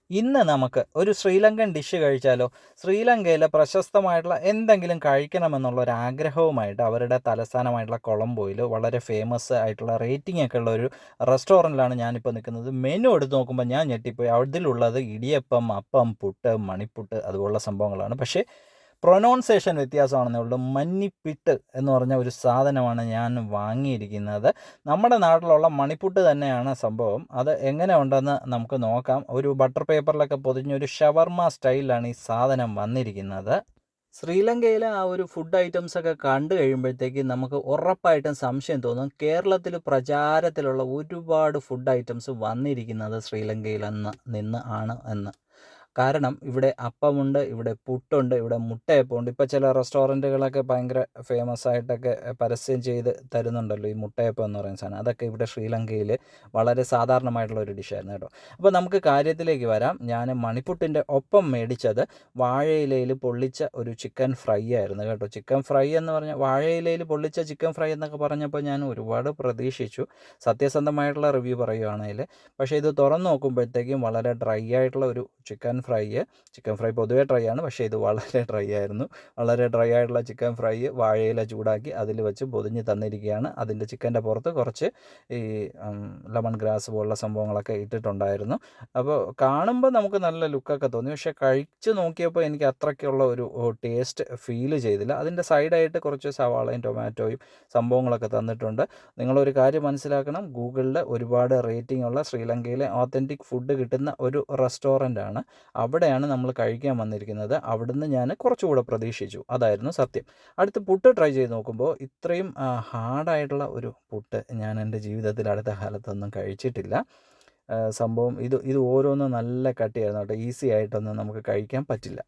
ഇന്ന് നമുക്ക് ഒരു ശ്രീലങ്കൻ ഡിഷ് കഴിച്ചാലോ? ശ്രീലങ്കയിലെ പ്രശസ്തമായിട്ടുള്ള എന്തെങ്കിലും കഴിക്കണമെന്നുള്ള ഒരു ആഗ്രഹവുമായിട്ട് അവരുടെ തലസ്ഥാനമായിട്ടുള്ള കൊളംബോയിൽ വളരെ ഫേമസ് ആയിട്ടുള്ള റേറ്റിംഗ് ഒക്കെ ഉള്ള ഒരു റെസ്റ്റോറൻറ്റിലാണ് ഞാനിപ്പോൾ നിൽക്കുന്നത്. മെനു എടുത്ത് നോക്കുമ്പോൾ ഞാൻ ഞെട്ടിപ്പോയി. അതിലുള്ളത് ഇടിയപ്പം, അപ്പം, പുട്ട്, മണിപ്പുട്ട് അതുപോലുള്ള സംഭവങ്ങളാണ്. പക്ഷേ പ്രൊനൗൺസേഷൻ വ്യത്യാസമാണെന്നേ ഉള്ളൂ. മഞ്ഞിപ്പിട്ട് എന്ന് പറഞ്ഞ ഒരു സാധനമാണ് ഞാൻ വാങ്ങിയിരിക്കുന്നത്. നമ്മുടെ നാട്ടിലുള്ള മണിപ്പുട്ട് തന്നെയാണ് സംഭവം. അത് എങ്ങനെ ഉണ്ടെന്ന് നമുക്ക് നോക്കാം. ഒരു ബട്ടർ പേപ്പറിലൊക്കെ പൊതിഞ്ഞൊരു ഷവർമ സ്റ്റൈലിലാണ് ഈ സാധനം വന്നിരിക്കുന്നത്. ശ്രീലങ്കയിലെ ആ ഒരു ഫുഡ് ഐറ്റംസൊക്കെ കണ്ടു കഴിയുമ്പോഴത്തേക്ക് നമുക്ക് ഉറപ്പായിട്ടും സംശയം തോന്നും, കേരളത്തിൽ പ്രചാരത്തിലുള്ള ഒരുപാട് ഫുഡ് ഐറ്റംസ് വന്നിരിക്കുന്നത് ശ്രീലങ്കയിൽ നിന്ന് ആണ് എന്ന്. കാരണം ഇവിടെ അപ്പമുണ്ട്, ഇവിടെ പുട്ടുണ്ട്, ഇവിടെ മുട്ടയപ്പമുണ്ട്. ഇപ്പോൾ ചില റെസ്റ്റോറൻറ്റുകളൊക്കെ ഭയങ്കര ഫേമസ് ആയിട്ടൊക്കെ പരസ്യം ചെയ്ത് തരുന്നുണ്ടല്ലോ ഈ മുട്ടയപ്പം എന്ന് പറയുന്ന സാധനം. അതൊക്കെ ഇവിടെ ശ്രീലങ്കയിൽ വളരെ സാധാരണമായിട്ടുള്ള ഒരു ഡിഷായിരുന്നു കേട്ടോ. അപ്പോൾ നമുക്ക് കാര്യത്തിലേക്ക് വരാം. ഞാൻ മണിപ്പുട്ടിൻ്റെ ഒപ്പം മേടിച്ചത് വാഴയിലയിൽ പൊള്ളിച്ച ഒരു ചിക്കൻ ഫ്രൈ ആയിരുന്നു കേട്ടോ. ചിക്കൻ ഫ്രൈ എന്ന് പറഞ്ഞാൽ വാഴയിലയിൽ പൊള്ളിച്ച ചിക്കൻ ഫ്രൈ എന്നൊക്കെ പറഞ്ഞപ്പോൾ ഞാൻ ഒരുപാട് പ്രതീക്ഷിച്ചു, സത്യസന്ധമായിട്ടുള്ള റിവ്യൂ പറയുകയാണെങ്കിൽ. പക്ഷേ ഇത് തുറന്ന് നോക്കുമ്പോഴത്തേക്കും വളരെ ഡ്രൈ ആയിട്ടുള്ള ഒരു ചിക്കൻ ഫ്രൈ പൊതുവേ ഡ്രൈ ആണ്, പക്ഷേ ഇത് വളരെ ഡ്രൈ ആയിരുന്നു. വളരെ ഡ്രൈ ആയിട്ടുള്ള ചിക്കൻ ഫ്രൈ വാഴയില ചൂടാക്കി അതിൽ വെച്ച് പൊതിഞ്ഞ് തന്നിരിക്കുകയാണ്. അതിൻ്റെ ചിക്കൻ്റെ പുറത്ത് കുറച്ച് ഈ ലെമൺ ഗ്രാസ് പോലുള്ള സംഭവങ്ങളൊക്കെ ഇട്ടിട്ടുണ്ടായിരുന്നു. അപ്പോൾ കാണുമ്പോൾ നമുക്ക് നല്ല ലുക്കൊക്കെ തോന്നി, പക്ഷേ കഴിച്ച് നോക്കിയപ്പോൾ എനിക്ക് അത്രയ്ക്കുള്ള ഒരു ടേസ്റ്റ് ഫീൽ ചെയ്തില്ല. അതിൻ്റെ സൈഡായിട്ട് കുറച്ച് സവാളയും ടൊമാറ്റോയും സംഭവങ്ങളൊക്കെ തന്നിട്ടുണ്ട്. നിങ്ങളൊരു കാര്യം മനസ്സിലാക്കണം, ഗൂഗിളിൽ ഒരുപാട് റേറ്റിംഗ് ഉള്ള ശ്രീലങ്കയിലെ ഓത്തൻറ്റിക് ഫുഡ് കിട്ടുന്ന ഒരു റെസ്റ്റോറൻ്റാണ്. അവിടെയാണ് നമ്മൾ കഴിക്കാൻ വന്നിരിക്കുന്നത്. അവിടുന്ന് ഞാൻ കുറച്ചുകൂടെ പ്രതീക്ഷിച്ചു, അതായിരുന്നു സത്യം. അടുത്ത് പുട്ട് ട്രൈ ചെയ്ത് നോക്കുമ്പോൾ ഇത്രയും ഹാർഡായിട്ടുള്ള ഒരു പുട്ട് ഞാൻ എൻ്റെ ജീവിതത്തിൽ അടുത്ത കാലത്തൊന്നും കഴിച്ചിട്ടില്ല. സംഭവം ഇത് ഓരോന്നും നല്ല കട്ടിയായിരുന്നു കേട്ടോ. ഈസി ആയിട്ടൊന്നും നമുക്ക് കഴിക്കാൻ പറ്റില്ല.